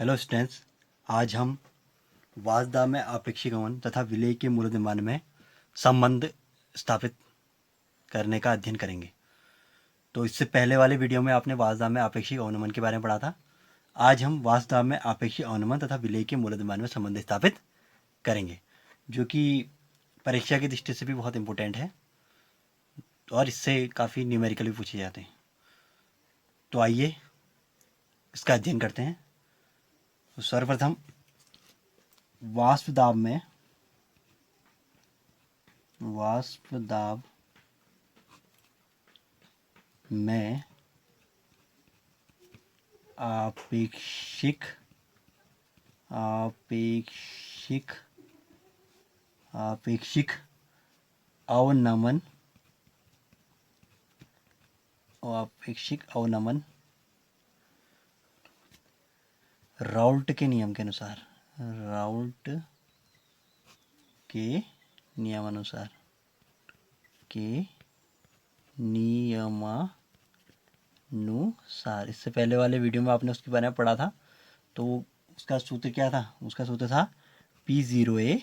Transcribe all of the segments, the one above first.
Hello students, आज हम Vajda में आपेक्षिक अवमन तथा विलेय के मूल निर्माण में संबंध स्थापित करने का अध्ययन करेंगे। तो इससे पहले वाले वीडियो में आपने वाजदा में आपेक्षिक अवनमन के बारे में पढ़ा था। आज हम वाजदा में आपेक्षिक अवनमन तथा विलेय के मूल निर्माण में संबंध स्थापित करेंगे, जो कि परीक्षा की दृष्टि से भी बहुत इंपॉर्टेंट है और इससे काफ़ी न्यूमेरिकल भी पूछे जाते हैं। तो आइए इसका अध्ययन करते हैं। तो सर्वप्रथम वाष्प दाब में आपेक्षिक अवनमन राउल्ट के नियम के नियमानुसार इससे पहले वाले वीडियो में आपने उसके बारे में पढ़ा था। तो उसका सूत्र क्या था? उसका सूत्र था P0A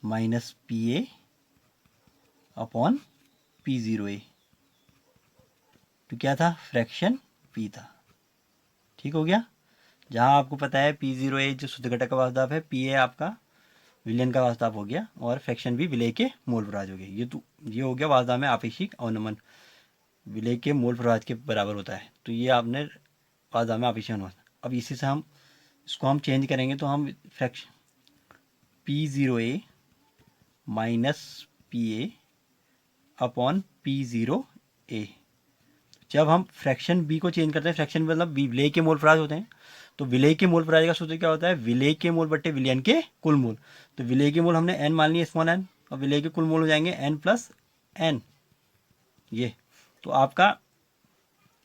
minus PA upon P0A। तो क्या था? फ्रैक्शन P था। ठीक हो गया। जहाँ आपको पता है P0A जो शुद्ध घटक का वाष्पदाब है, PA आपका विलयन का वाष्पदाब हो गया और फ्रैक्शन भी विलेय के मोल प्रवाह हो गया। ये हो गया वाष्पदाब में आपेक्षिक अवनमन विलेय के मोल प्रवाह के बराबर होता है। तो ये आपने वाष्पदाब में आपेक्षिक अवनमन। अब इसी से हम इसको चेंज करेंगे तो हम fraction P0A minus PA upon P0A। जब हम फ्रैक्शन B को चेंज करते हैं, फ्रैक्शन मतलब विलेय के मोल प्रवाह होते हैं, तो विलेय के मोल प्रवाह का सूत्र क्या होता है? विलेय के मोल बट्टे विलयन के कुल मोल। तो विलेय के मोल हमने n मान लिए, स्मॉल n, और विलेय के कुल मोल हो जाएंगे n प्लस n। ये तो आपका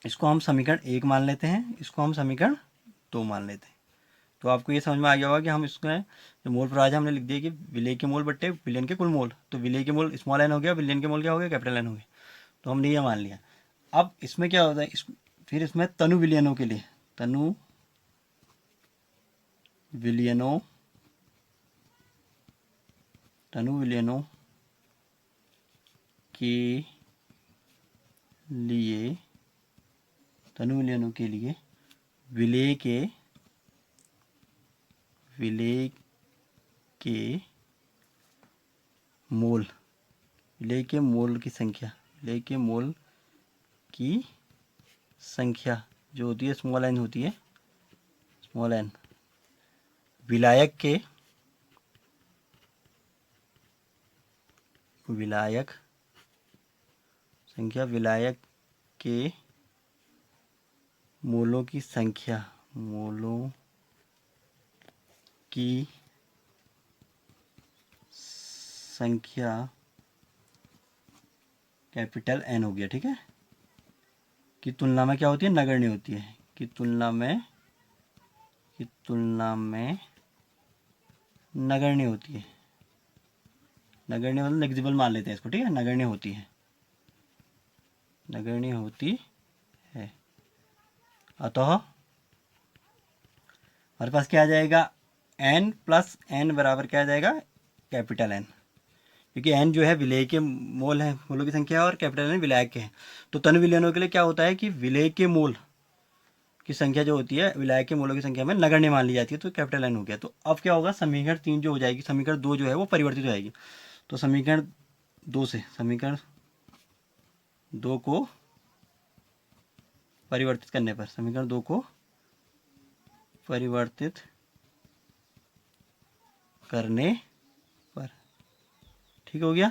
इसको हम समीकरण 1 मान लेते हैं, इसको हम समीकरण 2 मान लेते हैं। तो आपको ये समझ में आ गया होगा कि हम इसमें जो मोल प्रवाह हमने लिख दिया कि विलेय के मोल बट्टे विलयन के कुल मोल। तो विलेय के मोल स्मॉल n हो गया, विलयन के मोल क्या हो गया? कैपिटल N हो गया। तो हमने ये मान लिया। अब इसमें क्या होता है? फिर इसमें तनु विलयनों के लिए तनु विलयनों के लिए विलेय के मोल की संख्या जो होती है स्मॉल n होती है, स्मॉल n विलायक के मोलों की संख्या कैपिटल N हो गया। ठीक है, की तुलना में क्या होती है? नगण्य होती है। की तुलना में नगण्य होती है। नगण्य मतलब नेग्लिजिबल मान लेते हैं इसको। ठीक है, नगण्य होती है। अतः हमारे पास क्या आ जाएगा? n प्लस n बराबर क्या आ जाएगा? कैपिटल N, क्योंकि n जो है विलेय के मोल है, मोलों की संख्या, और कैपिटल N विलायक के हैं। तो तनु विलयनों के लिए क्या होता है कि विलेय के मोल की संख्या जो होती है विलायक के मोलों की संख्या में नगण्य मान ली जाती है। तो कैपिटल N हो गया। तो अब क्या होगा? समीकरण 3 जो हो जाएगी, समीकरण 2 जो है वो परिवर्तित हो जाएगी। तो समीकरण 2 को परिवर्तित करने पर, ठीक हो गया।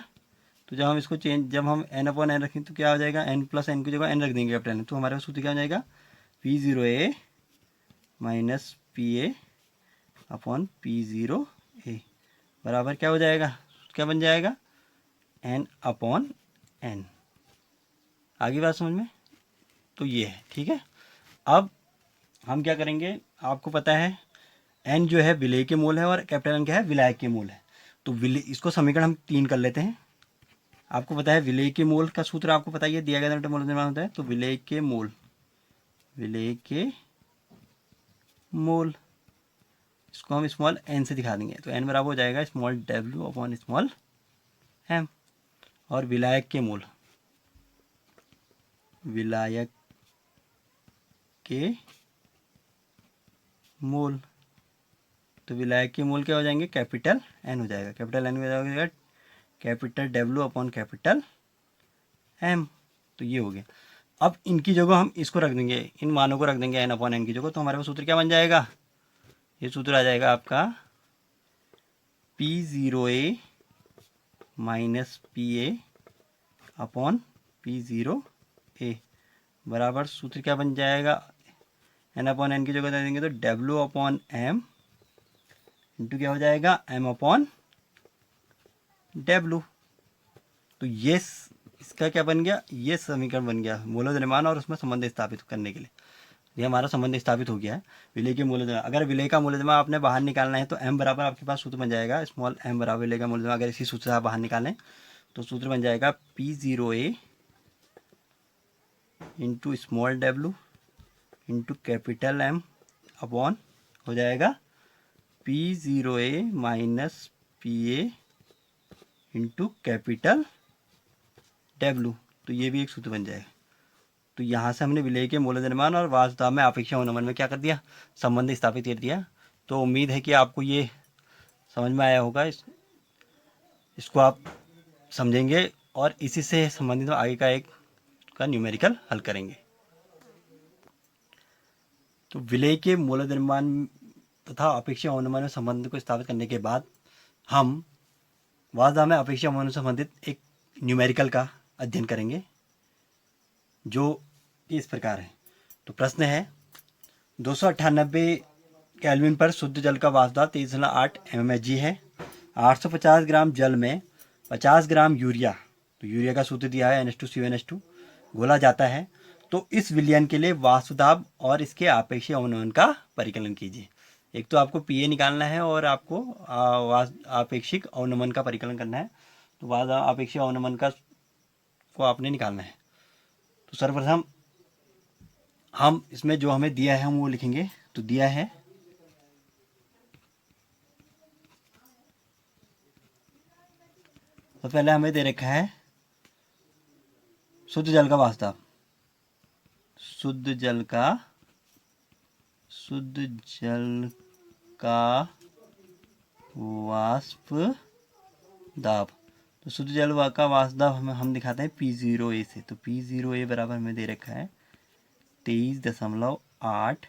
तो जब हम इसको जब हम n अपॉन n रखेंगे तो क्या हो जाएगा? n प्लस n की जगह n रख देंगे कैपिटल N। तो हमारे पास सूत्र क्या हो जाएगा? P0A minus PA upon P0A बराबर क्या हो जाएगा? क्या बन जाएगा? n upon n। आगे बात समझ में? तो ये है। ठीक है, अब हम क्या करेंगे? आपको पता है n जो है विलेय के मोल है और कैपिटल N क्या है? विलायक के मोल है। तो इसको समीकरण हम 3 कर लेते हैं। आपको पता है विलेय के मोल का सूत्र, आपको पता ही है, दिया गया मोल निर्माण होता है। तो विलेय के मोल। इसको हम स्मॉल एन से दिखा देंगे, तो एन बराबर हो जाएगा small W upon small M. और विलायक के मोल, विलायक के मोल, तो विलायक के मोल क्या हो जाएंगे, कैपिटल एन हो जाएगा, कैपिटल एन हो जाएगा capital W upon capital M. तो ये हो गया। अब इनकी जगह हम इसको रख देंगे, इन मानों को रख देंगे एन अपॉन एन की जगह, तो हमारे पास सूत्र क्या बन जाएगा, ये सूत्र आ जाएगा आपका P0A minus PA upon P0A बराबर सूत्र क्या बन जाएगा, एन अपॉन एन की जगह दे देंगे तो डब्ल्यू अपॉन एम इंटू क्या हो जाएगा, एम अपॉन डब्ल्यू। तो ये इसका क्या बन गया, ये समीकरण बन गया मोलर द्रव्यमान और उसमें संबंध स्थापित करने के लिए। ये हमारा संबंध स्थापित हो गया है विलय के मूल्य द्रव्यमान। अगर विलय का मूल्य द्रव्यमान आपने बाहर निकालना है तो m बराबर आपके पास सूत्र बन जाएगा स्मॉल m बराबर विलय का मूल्य द्रव्यमान। अगर इसी सूत्र से आप बाहर निकालें तो सूत्र बन जाएगा P0A into small W into capital M upon हो जाएगा P0A minus PA into capital W. तो ये भी एक सूत्र बन जाएगा। तो यहाँ से हमने विलय के मूल्य द्रव्यमान और वास्तव में अपेक्षा अनुमान में क्या कर दिया, संबंध स्थापित कर दिया। तो उम्मीद है कि आपको ये समझ में आया होगा। इसको आप समझेंगे और इसी से संबंधित आगे का एक का न्यूमेरिकल हल करेंगे। तो विलय के मूल्य द्रव्यमान तथा अपेक्षा अनुमान में संबंध को स्थापित करने के बाद हम वास्तव में अपेक्षा अनुमान से संबंधित एक न्यूमेरिकल का अध्ययन करेंगे जो इस प्रकार है। तो प्रश्न है 298 केल्विन पर शुद्ध जल का वाष्प दाब 23.8 mmHg है। 850 ग्राम जल में 50 ग्राम यूरिया, तो यूरिया का सूत्र दिया है NH2CONH2 घोला जाता है। तो इस विलयन के लिए वाष्प दाब और इसके आपेक्षिक अवनमन का परिकलन कीजिए। एक तो आपको PA निकालना है और आपको आपेक्षिक अवनमन का परिकलन करना है। तो आपेक्षिक अवनमन का को आपने निकालना है। तो सर्वप्रथम हम इसमें जो हमें दिया है हम वो लिखेंगे। तो दिया है तो पहले हमें दे रखा है शुद्ध जल का वाष्प दाब, शुद्ध जल का वाष्प दाब। तो शुद्ध जल का वाष्प दाब हम दिखाते हैं P0A से। तो P0A बराबर हमें दे रखा है 23.8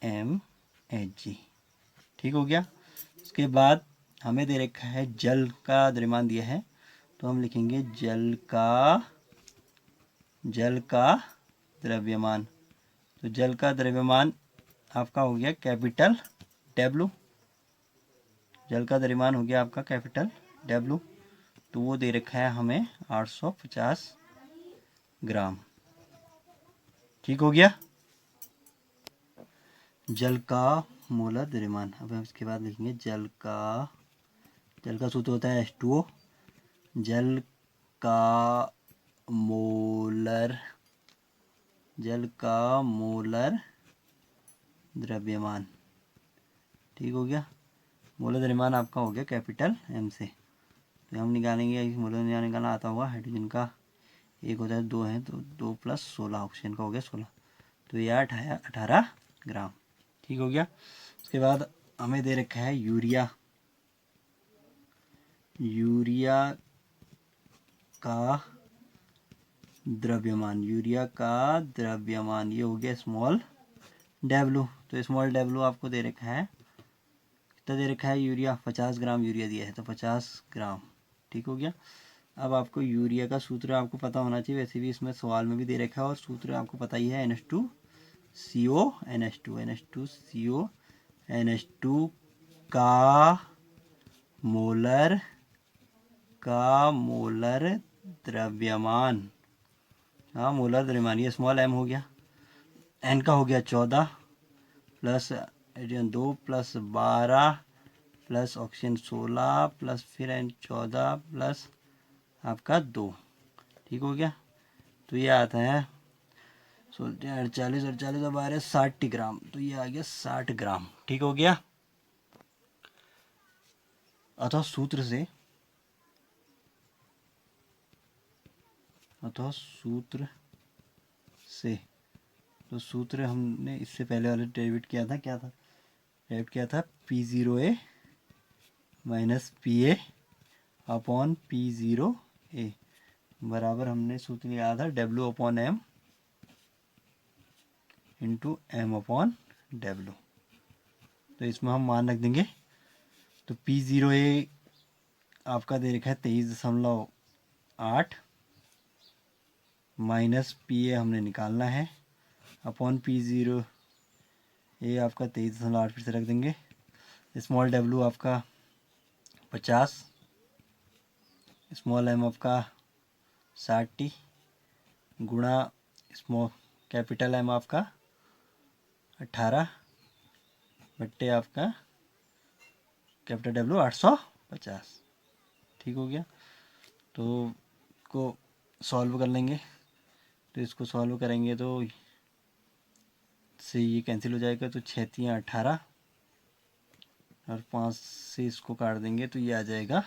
mmHg। ठीक हो गया। उसके बाद हमें दे रखा है जल का द्रव्यमान दिया है, तो हम लिखेंगे जल का द्रव्यमान। तो जल का द्रव्यमान आपका हो गया कैपिटल डब्ल्यू, जल का द्रव्यमान हो गया आपका कैपिटल डब्ल्यू। तो वो दे रखा है हमें 850 ग्राम। ठीक हो गया। जल का मोलर द्रव्यमान। अब हम इसके बाद लिखेंगे जल का सूत्र होता है H2O। जल का मोलर द्रव्यमान। ठीक हो गया। मोलर द्रव्यमान आपका हो गया कैपिटल M से। तो हम निकालेंगे, मोलर द्रव्यमान निकालना आता होगा। हाइड्रोजन का एक होता है 2 है, तो 2 + 16, ऑक्सीजन का हो गया 16, तो ये 18 ग्राम। ठीक हो गया। उसके बाद हमें दे रखा है यूरिया का द्रव्यमान। ये हो गया स्मॉल डब्ल्यू। तो स्मॉल डब्ल्यू आपको दे रखा है, कितना दे रखा है यूरिया, 50 ग्राम यूरिया दिया है, तो 50 ग्राम। ठीक हो गया। अब आपको यूरिया का सूत्र आपको पता होना चाहिए, वैसे भी इसमें सवाल में भी दे रखा है और सूत्र आपको पता ही है NH2CO का मोलर द्रव्यमान। हाँ, मोलर द्रव्यमान, ये स्मॉल m हो गया, n का हो गया 14 plus 2 plus 12 plus oxygen 16 plus फिर n 14 प्लस आपका 2। ठीक हो गया। तो ये आता है सोचते हैं 48 अब आ रहे 60 ग्राम, तो ये आ गया 60 ग्राम। ठीक हो गया। अतः सूत्र से तो सूत्र हमने इससे पहले वाले डेरिवेट किया था, डेरिवेट किया था P0A minus PA upon P0A बराबर हमने सूत्र लिया था W upon M into M upon W। तो इसमें हम मान रख देंगे। तो P0A आपका दे रखा है 23.8 माइनस PA हमने निकालना है अपॉन P0A आपका 23.8 फिर से रख देंगे। स्मॉल W आपका 50, स्मॉल m आपका 60 गुणा स्मॉल कैपिटल M आपका 18 बट्टे आपका कैपिटल W 850। ठीक हो गया। तो को सॉल्व कर लेंगे। तो इसको सॉल्व करेंगे तो से ये कैंसिल हो जाएगा, तो 6 3 18 और 5 से इसको काट देंगे तो ये आ जाएगा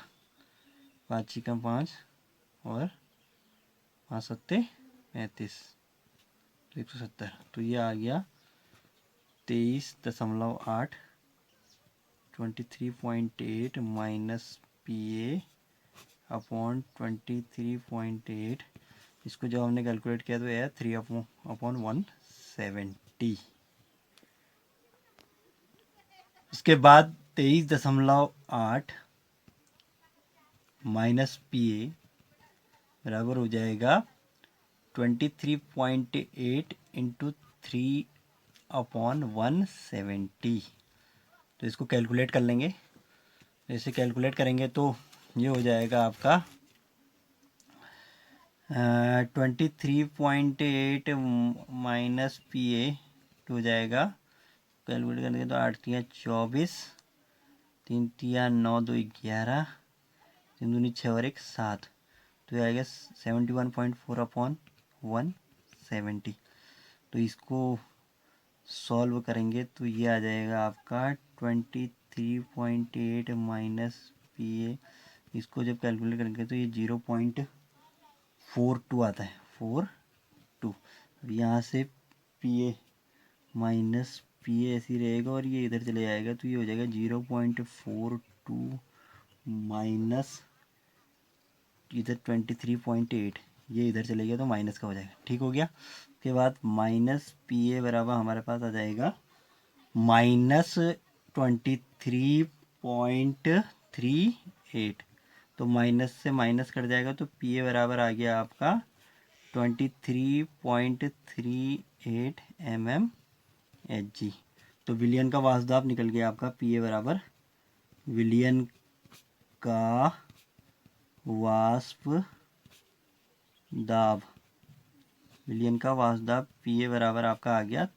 5 चिकम 5 और 5 सत्ते 35 तो 170। तो ये आ गया 23.8 23.8 माइनस PA अपॉन 23.8। इसको जब हमने कैलकुलेट किया तो यह 3 अपॉन 170। उसके बाद 23.8 माइनस PA बराबर हो जाएगा 23.8 इंटू 3 अपॉन 170। तो इसको कैलकुलेट कर लेंगे। जैसे कैलकुलेट करेंगे तो ये हो जाएगा आपका 23.8 माइनस PA हो जाएगा। कैलकुलेट करेंगे तो 8 तिया 24, 3 तिया 9 2 11, 3 दूनी 6 और 1 7। तो ये आएगा 71.4 अपॉन 170। तो इसको सॉल्व करेंगे तो ये आ जाएगा आपका 23.8 माइनस PA। इसको जब कैलकुलेट करेंगे तो ये 0.42 आता है, 42। अब यहाँ से PA माइनस PA ऐसी रहेगा और ये इधर चले जाएगा तो ये हो जाएगा 0.42 माइनस इधर 23.8, ये इधर चले गया तो माइनस का हो जाएगा। ठीक हो गया। उसके बाद माइनस PA बराबर हमारे पास आ जाएगा माइनस 23.38। तो माइनस से माइनस कट जाएगा तो PA बराबर आ गया आपका 23.38 mmHg। तो विलियन का वाष्पदाब निकल गया आपका PA बराबर विलियन का वाष्प दाब, विलियन का वाष्प दाब PA बराबर आपका आ गया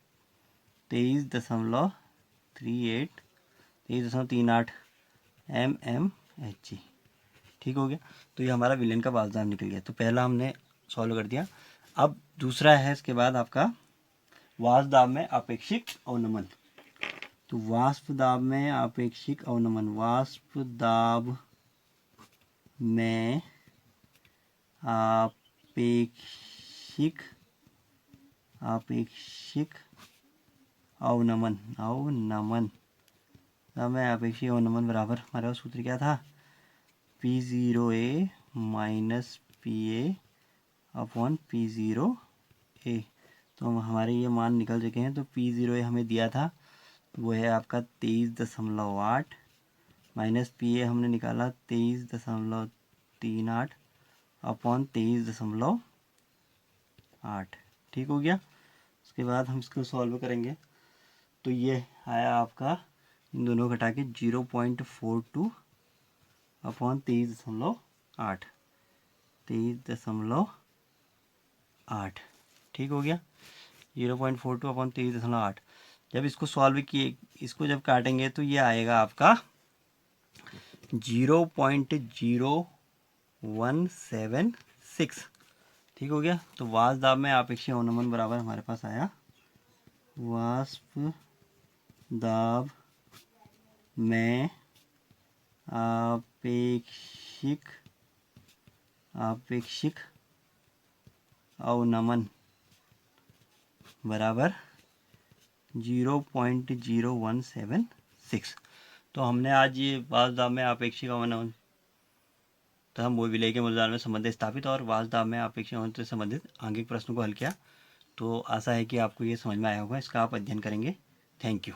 23.38 mmHg। ठीक हो गया। तो ये हमारा विलियन का वाष्प दाब निकल गया। तो पहला हमने सॉल्व कर दिया। अब दूसरा है इसके बाद आपका वाष्प दाब में आपेक्षिक अवनमन। तो वाष्प दाब में आपेक्षिक अवनमन, वाष्प दाब में आपेक्षिक अवनमन में आपेक्षिक अवनमन बराबर हमारा सूत्र क्या था P0A minus PA upon P0A। तो हमारे ये मान निकल चुके हैं। तो P0A हमें दिया था वो है आपका 23.8 माइनस PA हमने निकाला 23.38 अपॉन 23.8। ठीक हो गया। उसके बाद हम इसको सॉल्व करेंगे तो ये आया आपका इन दोनों घटा के 0.42 अपॉन 23.8 ठीक हो गया। 0.42 अपॉन 23.8। जब इसको सॉल्व किए, इसको जब काटेंगे तो ये आएगा आपका 0.0176। ठीक हो गया। तो वाष्प दाब में आपेक्षिक अवनमन बराबर हमारे पास आया वाष्प दाब में आपेक्षिक अवनमन बराबर 0.0176। तो हमने आज ये वाष्प दाब में आपेक्षिक अवनमन तथा विलय के मूलदान में संबंध स्थापित और वाष्प दाब में आपेक्षिक अवनमन से संबंधित आंगिक प्रश्नों को हल किया। तो आशा है कि आपको ये समझ में आया होगा। इसका आप अध्ययन करेंगे। Thank you.